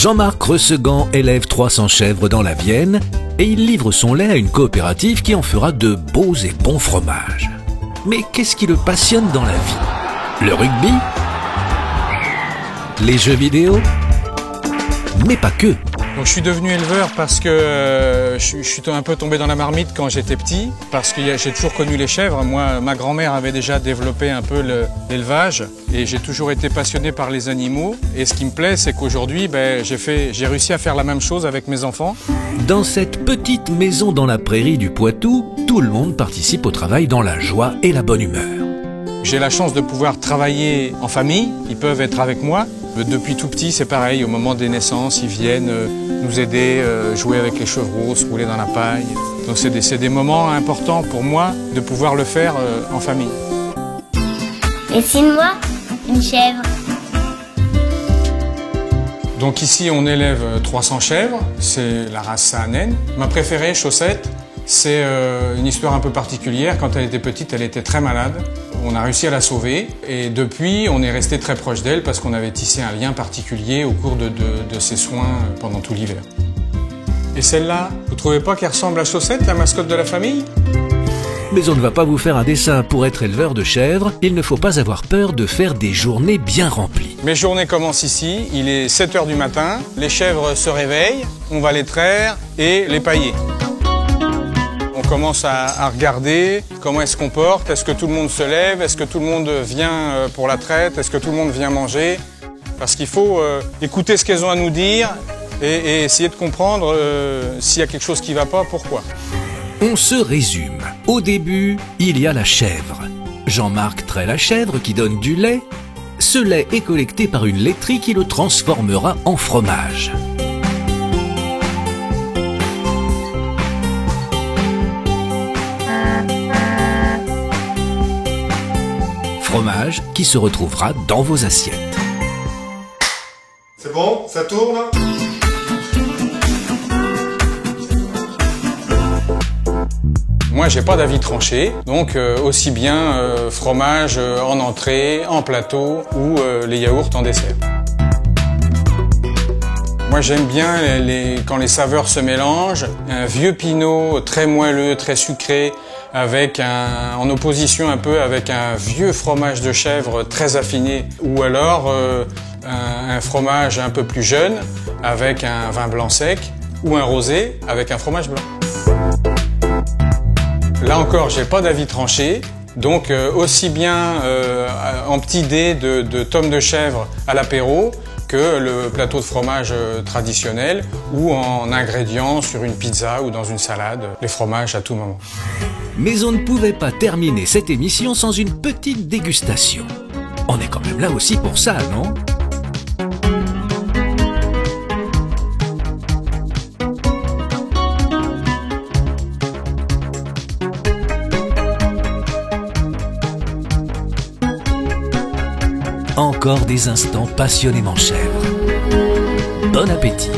Jean-Marc Ressegan élève 300 chèvres dans la Vienne et il livre son lait à une coopérative qui en fera de beaux et bons fromages. Mais qu'est-ce qui le passionne dans la vie? Le rugby? Les jeux vidéo? Mais pas que. Donc je suis devenu éleveur parce que je suis un peu tombé dans la marmite quand j'étais petit, parce que j'ai toujours connu les chèvres. Moi, ma grand-mère avait déjà développé un peu l'élevage et j'ai toujours été passionné par les animaux. Et ce qui me plaît, c'est qu'aujourd'hui, j'ai réussi à faire la même chose avec mes enfants. Dans cette petite maison dans la prairie du Poitou, tout le monde participe au travail dans la joie et la bonne humeur. J'ai la chance de pouvoir travailler en famille, ils peuvent être avec moi. Depuis tout petit, c'est pareil, au moment des naissances, ils viennent nous aider, jouer avec les chevreaux, se rouler dans la paille. Donc c'est des moments importants pour moi de pouvoir le faire en famille. Dessine-moi une chèvre. Donc ici, on élève 300 chèvres, c'est la race Saanen. Ma préférée, Chaussette, c'est une histoire un peu particulière. Quand elle était petite, elle était très malade. On a réussi à la sauver et depuis, on est resté très proche d'elle parce qu'on avait tissé un lien particulier au cours de ses soins pendant tout l'hiver. Et celle-là, vous trouvez pas qu'elle ressemble à Chaussette, la mascotte de la famille? Mais on ne va pas vous faire un dessin pour être éleveur de chèvres. Il ne faut pas avoir peur de faire des journées bien remplies. Mes journées commencent ici, il est 7 h du matin, les chèvres se réveillent, on va les traire et les pailler. On commence à regarder comment est-ce qu'on porte, est-ce que tout le monde se lève, est-ce que tout le monde vient pour la traite, est-ce que tout le monde vient manger. Parce qu'il faut écouter ce qu'elles ont à nous dire et essayer de comprendre s'il y a quelque chose qui ne va pas, pourquoi. On se résume. Au début, il y a la chèvre. Jean-Marc traite la chèvre qui donne du lait. Ce lait est collecté par une laiterie qui le transformera en fromage. Fromage qui se retrouvera dans vos assiettes. C'est bon, ça tourne? Moi, j'ai pas d'avis tranché, donc aussi bien fromage en entrée, en plateau ou les yaourts en dessert. Moi, j'aime bien quand les saveurs se mélangent. Un vieux pinot très moelleux, très sucré, en opposition un peu avec un vieux fromage de chèvre très affiné, ou alors un fromage un peu plus jeune avec un vin blanc sec, ou un rosé avec un fromage blanc. Là encore, j'ai pas d'avis tranché, donc aussi bien en petit dé de tomes de chèvre à l'apéro que le plateau de fromage traditionnel ou en ingrédients sur une pizza ou dans une salade, les fromages à tout moment. Mais on ne pouvait pas terminer cette émission sans une petite dégustation. On est quand même là aussi pour ça, non ? Encore des instants passionnément chèvres. Bon appétit!